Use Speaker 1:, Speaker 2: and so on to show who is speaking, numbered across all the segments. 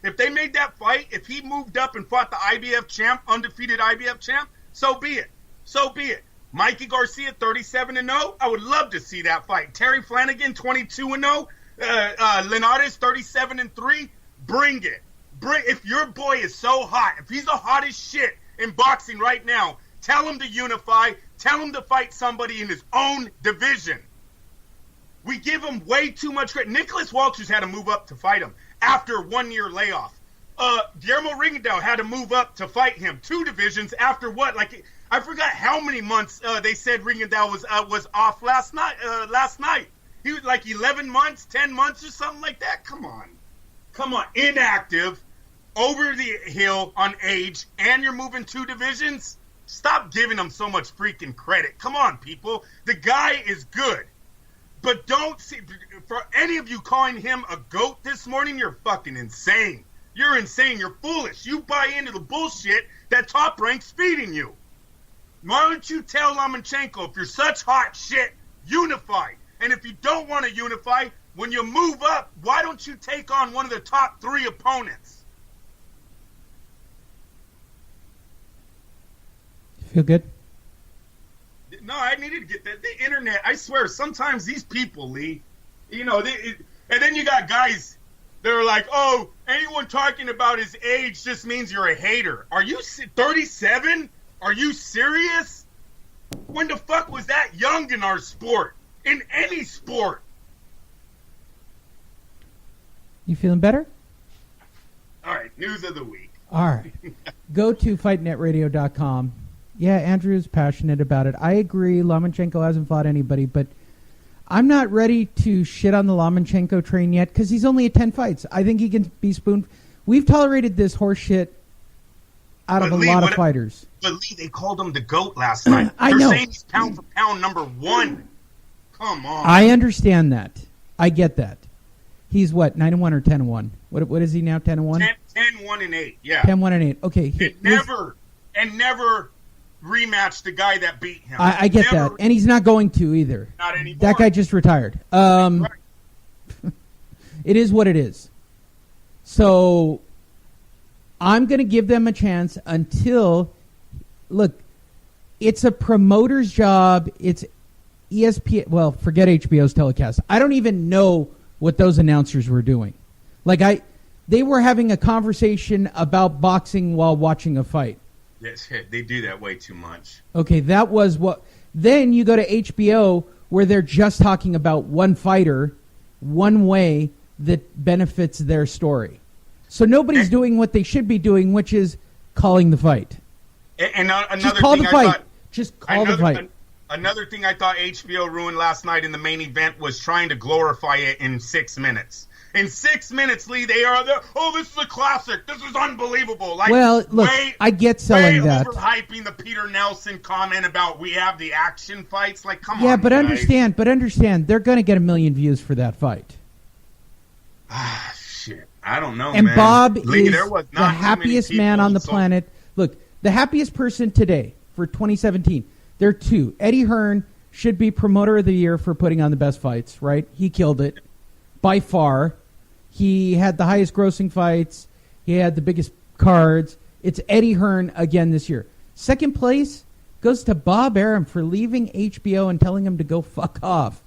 Speaker 1: If they made that fight, if he moved up and fought the IBF champ, undefeated IBF champ, so be it. So be it. Mikey Garcia, 37-0. I would love to see that fight. Terry Flanagan, 22-0. Linares, 37-3. Bring it. If your boy is so hot, if he's the hottest shit in boxing right now, tell him to unify. Tell him to fight somebody in his own division. We give him way too much credit. Nicholas Walters had to move up to fight him after a 1-year layoff. Guillermo Rigondeaux had to move up to fight him 2 divisions after what? Like, I forgot how many months they said Rigondeaux was off last night. He was like 11 months, 10 months or something like that. Come on. Inactive, over the hill on age, and you're moving 2 divisions? Stop giving him so much freaking credit. Come on, people. The guy is good. But don't see, for any of you calling him a GOAT this morning, you're fucking insane. You're insane. You're foolish. You buy into the bullshit that Top Rank's feeding you. Why don't you tell Lomachenko, if you're such hot shit, unify. And if you don't want to unify, when you move up, why don't you take on one of the top 3 opponents?
Speaker 2: Feel good?
Speaker 1: No, I needed to get that. The internet, I swear, sometimes these people, Lee, and then you got guys that are like, oh, anyone talking about his age just means you're a hater. Are you 37? Are you serious? When the fuck was that young in our sport? In any sport?
Speaker 2: You feeling better?
Speaker 1: All right, news of the week.
Speaker 2: All right. Go to fightnetradio.com. Yeah, Andrew's passionate about it. I agree. Lomachenko hasn't fought anybody, but I'm not ready to shit on the Lomachenko train yet because he's only at 10 fights. I think he can be spooned. We've tolerated this horse shit out of a lot of fighters.
Speaker 1: But Lee, they called him the GOAT last night.
Speaker 2: I know.
Speaker 1: They're saying he's pound for pound number 1. Come on.
Speaker 2: I understand that. I get that. He's what, 9-1 or 10-1? What is he now, 10-1?
Speaker 1: 10-1-8, yeah.
Speaker 2: 10-1-8. Okay.
Speaker 1: And never rematched the guy that beat him.
Speaker 2: I get that. And he's not going to either.
Speaker 1: Not anymore.
Speaker 2: That guy just retired.
Speaker 1: Right.
Speaker 2: It is what it is. So I'm going to give them a chance until, look, it's a promoter's job. It's ESPN. Well, forget HBO's telecast. I don't even know what those announcers were doing. They were having a conversation about boxing while watching a fight.
Speaker 1: Yes, they do that way too much.
Speaker 2: Okay, that was what. Then you go to HBO where they're just talking about one fighter, one way that benefits their story. So nobody's doing what they should be doing, which is calling the fight.
Speaker 1: And another
Speaker 2: just call
Speaker 1: thing
Speaker 2: the fight.
Speaker 1: I thought,
Speaker 2: just call the fight.
Speaker 1: Another thing I thought HBO ruined last night in the main event was trying to glorify it in 6 minutes. In 6 minutes, Lee, they are there. Oh, this is a classic. This is unbelievable.
Speaker 2: Well, look, I get selling that.
Speaker 1: Overhyping the Peter Nelson comment about we have the action fights. Like, come on,
Speaker 2: yeah, but
Speaker 1: guys.
Speaker 2: understand, they're going to get 1 million views for that fight.
Speaker 1: Ah, shit. I don't know,
Speaker 2: and
Speaker 1: man.
Speaker 2: Bob
Speaker 1: Lee,
Speaker 2: is the happiest man on the planet. Look, the happiest person today for 2017. There are 2. Eddie Hearn should be promoter of the year for putting on the best fights, right? He killed it by far. He had the highest grossing fights. He had the biggest cards. It's Eddie Hearn again this year. Second place goes to Bob Arum for leaving HBO and telling him to go fuck off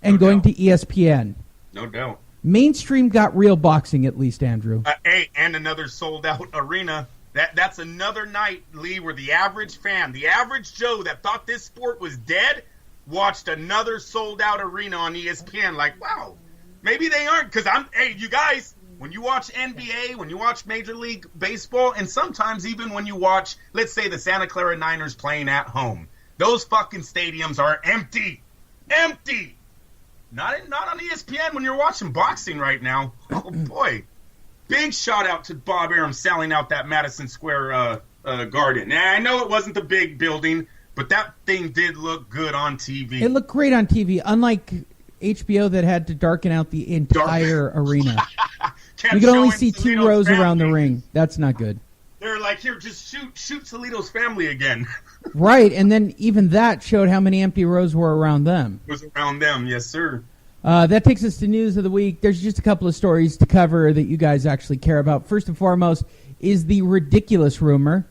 Speaker 2: and going to ESPN.
Speaker 1: No doubt.
Speaker 2: Mainstream got real boxing, at least, Andrew.
Speaker 1: Hey, and another sold-out arena. That's another night, Lee, where the average fan, the average Joe that thought this sport was dead, watched another sold-out arena on ESPN. Like, wow, maybe they aren't. Because hey, you guys, when you watch NBA, when you watch Major League Baseball, and sometimes even when you watch, let's say, the Santa Clara Niners playing at home, those fucking stadiums are empty. Empty. Not on ESPN when you're watching boxing right now. Oh, boy. Big shout out to Bob Arum selling out that Madison Square Garden. Now, I know it wasn't the big building, but that thing did look good on TV.
Speaker 2: It looked great on TV, unlike HBO that had to darken out the entire arena. You could only see Toledo's 2 rows family around the ring. That's not good.
Speaker 1: They're like, here, just shoot Toledo's family again.
Speaker 2: Right, and then even that showed how many empty rows were around them.
Speaker 1: It was around them, yes, sir.
Speaker 2: That takes us to news of the week. There's just a couple of stories to cover that you guys actually care about. First and foremost is the ridiculous rumor,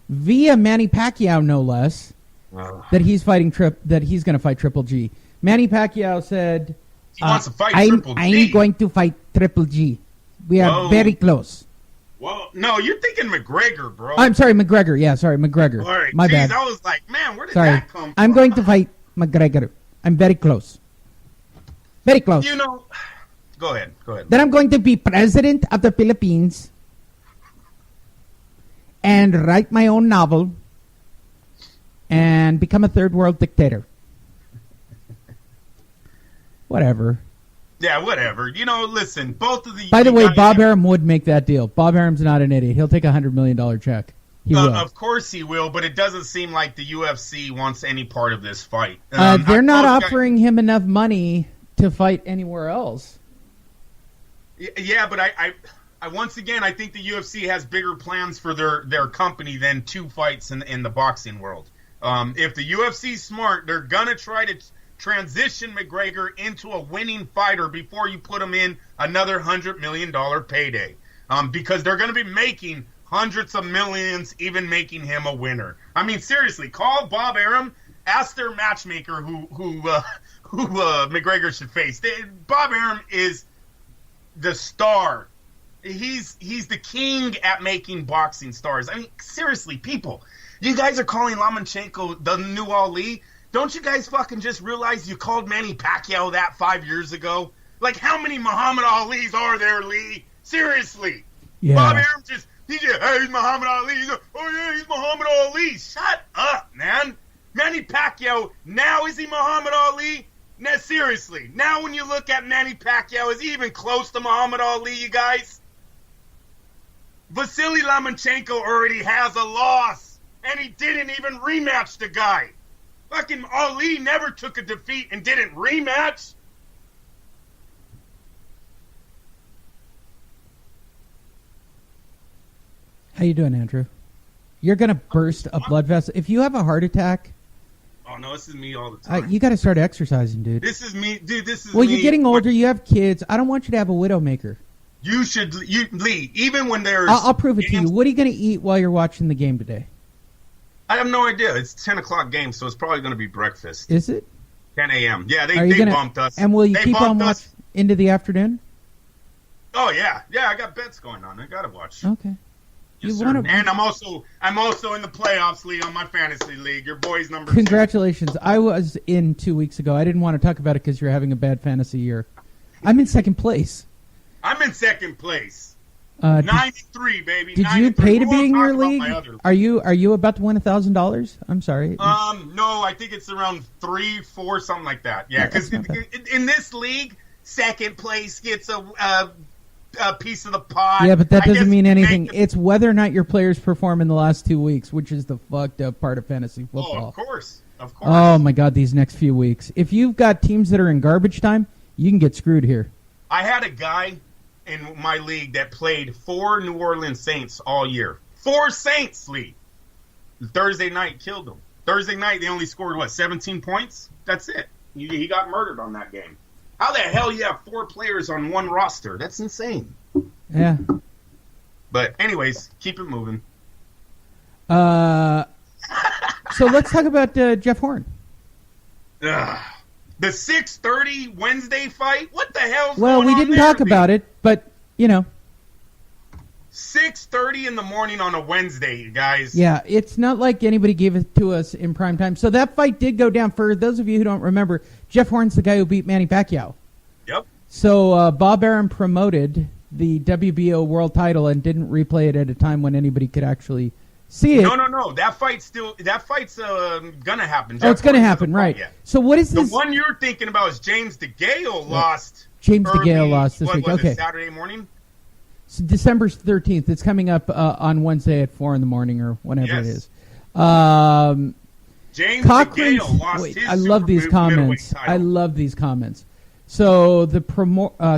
Speaker 2: via Manny Pacquiao no less, that he's going to fight Triple G. Manny Pacquiao said,
Speaker 1: he wants to fight Triple G.
Speaker 2: I'm going to fight Triple G. We are very close.
Speaker 1: Well, no, you're thinking McGregor, bro.
Speaker 2: I'm sorry, McGregor. Yeah, sorry, McGregor.
Speaker 1: All right,
Speaker 2: my bad.
Speaker 1: I was like, man, where did that come from?
Speaker 2: I'm going to fight McGregor. I'm very close. Very close.
Speaker 1: You know, go ahead.
Speaker 2: Then I'm going to be president of the Philippines and write my own novel and become a third world dictator. Whatever.
Speaker 1: Yeah, whatever. You know, listen, both of the...
Speaker 2: By the way, Bob Arum would make that deal. Bob Arum's not an idiot. He'll take $100 million check. He will.
Speaker 1: Of course he will, but it doesn't seem like the UFC wants any part of this fight.
Speaker 2: They're not offering him enough money to fight anywhere else.
Speaker 1: Yeah, but I once again, I think the UFC has bigger plans for their company than 2 fights in the boxing world. If the UFC's smart, they're going to try to transition McGregor into a winning fighter before you put him in another $100 million payday. Because they're going to be making hundreds of millions, even making him a winner. I mean, seriously, call Bob Arum, ask their matchmaker who McGregor should face. Bob Arum is the star. He's the king at making boxing stars. I mean, seriously, people, you guys are calling Lomachenko the new Ali. Don't you guys fucking just realize you called Manny Pacquiao that 5 years ago? Like, how many Muhammad Alis are there, Lee? Seriously. Yeah. Bob Arum he's Muhammad Ali. He's Muhammad Ali. Shut up, man. Manny Pacquiao, now is he Muhammad Ali? Now, seriously, now when you look at Manny Pacquiao, is he even close to Muhammad Ali, you guys? Vasyl Lomachenko already has a loss, and he didn't even rematch the guy. Fucking Ali never took a defeat and didn't rematch.
Speaker 2: How you doing, Andrew? You're going to burst a blood vessel. If you have a heart attack...
Speaker 1: Oh, no, this is me all the time.
Speaker 2: You got to start exercising, dude.
Speaker 1: This is me. Dude, this is
Speaker 2: Well,
Speaker 1: me.
Speaker 2: You're getting older. You have kids. I don't want you to have a widowmaker.
Speaker 1: You should... Lee, even when there's...
Speaker 2: I'll prove it to you. What are you going to eat while you're watching the game today?
Speaker 1: I have no idea. It's 10 o'clock game, so it's probably going to be breakfast.
Speaker 2: Is it?
Speaker 1: 10 a.m. Yeah, they bumped us.
Speaker 2: And will you keep on watching into the afternoon?
Speaker 1: Oh, yeah. Yeah, I got bets going on. I got to watch.
Speaker 2: Okay.
Speaker 1: Yes, and I'm also in the playoffs, Lee, on my fantasy league. Your boy's number
Speaker 2: 2. I was in 2 weeks ago. I didn't want to talk about it because you're having a bad fantasy year. I'm in second place.
Speaker 1: I'm in second place. 93, baby.
Speaker 2: Did 93. You pay to be in your league? Are you about to win $1,000? I'm sorry.
Speaker 1: No, I think it's around 3, 4, something like that. Yeah, because in this league, second place gets a piece of the pie.
Speaker 2: Yeah, but that doesn't mean anything. It's whether or not your players perform in the last 2 weeks, which is the fucked up part of fantasy football.
Speaker 1: Oh, of course.
Speaker 2: Oh, my God, these next few weeks. If you've got teams that are in garbage time, you can get screwed here.
Speaker 1: I had a guy in my league that played 4 New Orleans Saints all year. 4 Saints, Lee. Thursday night killed them. Thursday night, they only scored, 17 points? That's it. He got murdered on that game. How the hell you have 4 players on one roster? That's insane.
Speaker 2: Yeah.
Speaker 1: But anyways, keep it moving.
Speaker 2: So let's talk about Jeff Horn.
Speaker 1: The 6:30 Wednesday fight? What the hell's
Speaker 2: going on? Well, we didn't talk about it, but,
Speaker 1: 6:30 in the morning on a Wednesday, you guys.
Speaker 2: Yeah, it's not like anybody gave it to us in prime time. So that fight did go down. For those of you who don't remember, Jeff Horn's the guy who beat Manny Pacquiao.
Speaker 1: Yep.
Speaker 2: So Bob Arum promoted the WBO world title and didn't replay it at a time when anybody could actually see it.
Speaker 1: No. That fight's gonna happen.
Speaker 2: Jeff it's gonna happen, right? Yet. So what is this?
Speaker 1: The one you're thinking about is James DeGale lost.
Speaker 2: James DeGale lost this week. Okay.
Speaker 1: Saturday morning.
Speaker 2: So December 13th. It's coming up on Wednesday at 4 in the morning or whenever it is.
Speaker 1: James DeGale lost his
Speaker 2: I love these comments. I love these comments. So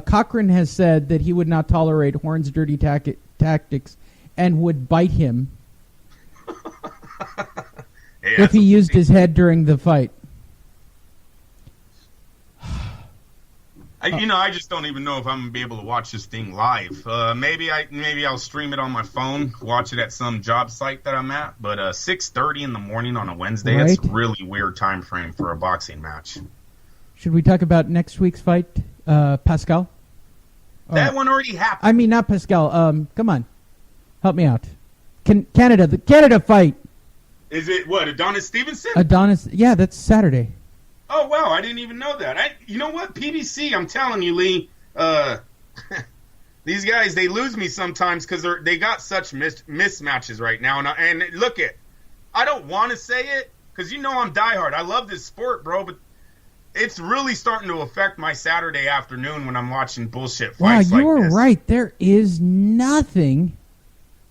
Speaker 2: Cochran has said that he would not tolerate Horn's dirty tactics and would bite him if he used his head during the fight.
Speaker 1: I just don't even know if I'm gonna be able to watch this thing live. Maybe I'll stream it on my phone, watch it at some job site that I'm at. But 6:30 in the morning on a Wednesday,
Speaker 2: right.
Speaker 1: It's really weird time frame for a boxing match.
Speaker 2: Should we talk about next week's fight, Pascal?
Speaker 1: That one already happened.
Speaker 2: I mean, not Pascal. Come on, help me out. The Canada fight.
Speaker 1: Is it what, Adonis Stevenson?
Speaker 2: Adonis, yeah, that's Saturday.
Speaker 1: Oh, wow, I didn't even know that. You know what, PBC, I'm telling you, Lee, these guys, they lose me sometimes because they got such mismatches right now. And look I don't want to say it because I'm diehard. I love this sport, bro, but it's really starting to affect my Saturday afternoon when I'm watching bullshit fights like this.
Speaker 2: Wow, you're right. There is nothing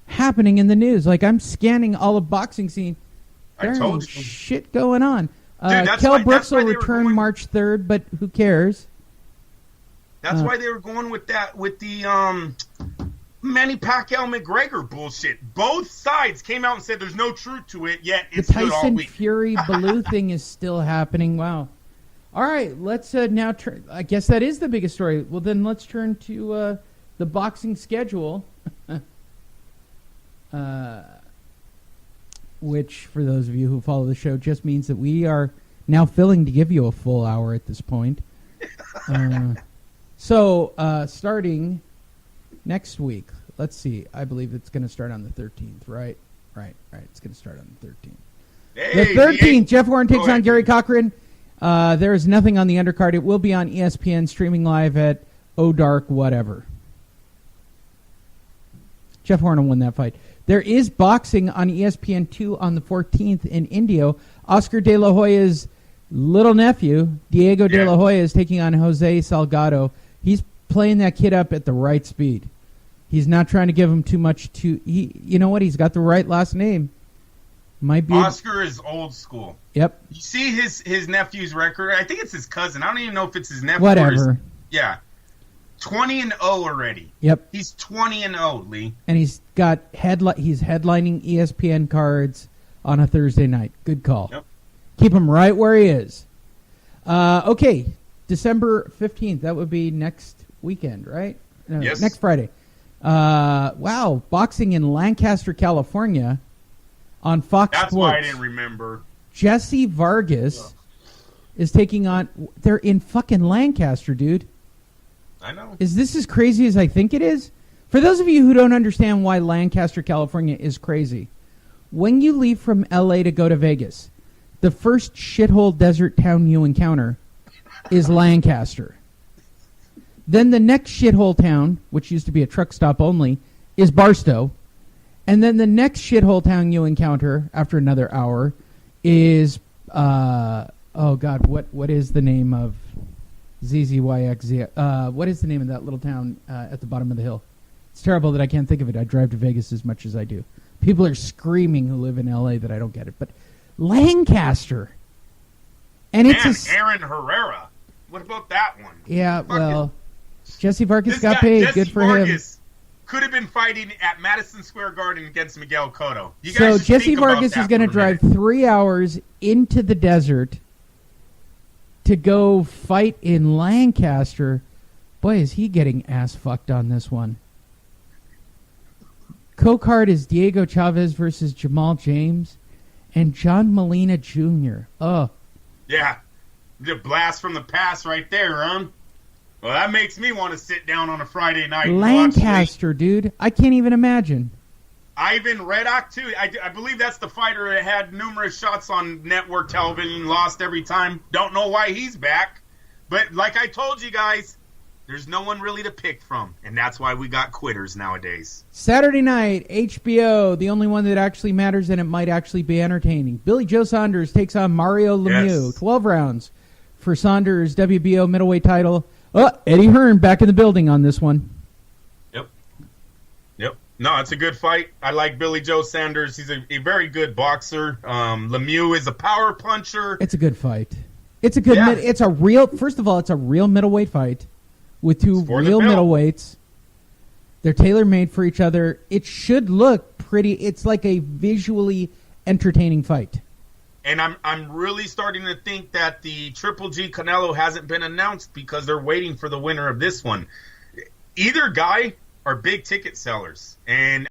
Speaker 2: happening in the news. Like, I'm scanning all of boxing scene. There ain't shit going on. Kell Brooks will return March 3rd, but who cares?
Speaker 1: That's why they were going with the Manny Pacquiao-McGregor bullshit. Both sides came out and said there's no truth to it, yet it's
Speaker 2: the
Speaker 1: good all week.
Speaker 2: Tyson Fury Bellew thing is still happening. Wow. All right, let's now turn. I guess that is the biggest story. Well, then let's turn to the boxing schedule. Which, for those of you who follow the show, just means that we are now filling to give you a full hour at this point. So, starting next week, let's see. I believe it's going to start on the 13th, right? Right. It's going to start on the 13th.
Speaker 1: Hey,
Speaker 2: the 13th, Jeff Warren takes on Gary Cochran. There is nothing on the undercard. It will be on ESPN, streaming live at Dark whatever. Jeff Horn will win that fight. There is boxing on ESPN2 on the 14th in Indio. Oscar De La Hoya's little nephew, Diego De La Hoya, is taking on Jose Salgado. He's playing that kid up at the right speed. He's not trying to give him too much. You know what? He's got the right last name. Might be
Speaker 1: Oscar is old school.
Speaker 2: Yep.
Speaker 1: You see his nephew's record? I think it's his cousin. I don't even know if it's his nephew.
Speaker 2: Whatever.
Speaker 1: 20-0 already.
Speaker 2: Yep.
Speaker 1: He's 20-0, Lee.
Speaker 2: And he's got he's headlining ESPN cards on a Thursday night. Good call.
Speaker 1: Yep.
Speaker 2: Keep him right where he is. Okay, December 15th. That would be next weekend, right? No,
Speaker 1: yes.
Speaker 2: Next Friday. Wow, boxing in Lancaster, California on Fox
Speaker 1: Sports. That's why I didn't remember.
Speaker 2: Jesse Vargas is taking on... They're in fucking Lancaster, dude.
Speaker 1: I know.
Speaker 2: Is this as crazy as I think it is? For those of you who don't understand why Lancaster, California is crazy, when you leave from L.A. to go to Vegas, the first shithole desert town you encounter is Lancaster. Then the next shithole town, which used to be a truck stop only, is Barstow. And then the next shithole town you encounter after another hour is, oh God, what is the name of ZZYXZ? What is the name of that little town at the bottom of the hill? It's terrible that I can't think of it. I drive to Vegas as much as I do. People are screaming who live in L.A. that I don't get it. But Lancaster. And it's
Speaker 1: Aaron Herrera. What about that one?
Speaker 2: Yeah, well, Jesse Vargas got paid. Good for him.
Speaker 1: Could have been fighting at Madison Square Garden against Miguel Cotto.
Speaker 2: So Jesse Vargas is going to drive 3 hours into the desert to go fight in Lancaster. Boy, is he getting ass fucked on this one. Co-card is Diego Chavez versus Jamal James and John Molina Jr. Oh.
Speaker 1: Yeah. The blast from the past right there, huh? Well, that makes me want to sit down on a Friday night.
Speaker 2: Lancaster, dude. I can't even imagine.
Speaker 1: Ivan Reddock, too. I believe that's the fighter that had numerous shots on network television, lost every time. Don't know why he's back. But like I told you guys, there's no one really to pick from. And that's why we got quitters nowadays.
Speaker 2: Saturday night, HBO, the only one that actually matters and it might actually be entertaining. Billy Joe Saunders takes on Mario Lemieux. Yes. 12 rounds for Saunders' WBO middleweight title. Oh, Eddie Hearn back in the building on this one.
Speaker 1: Yep. No, it's a good fight. I like Billy Joe Saunders. He's a very good boxer. Lemieux is a power puncher.
Speaker 2: It's a good fight. It's a good. Yeah. It's a real. First of all, it's a real middleweight fight with two real middleweights. They're tailor made for each other. It should look pretty. It's like a visually entertaining fight.
Speaker 1: And I'm really starting to think that the Triple G Canelo hasn't been announced because they're waiting for the winner of this one. Either guy are big ticket sellers, and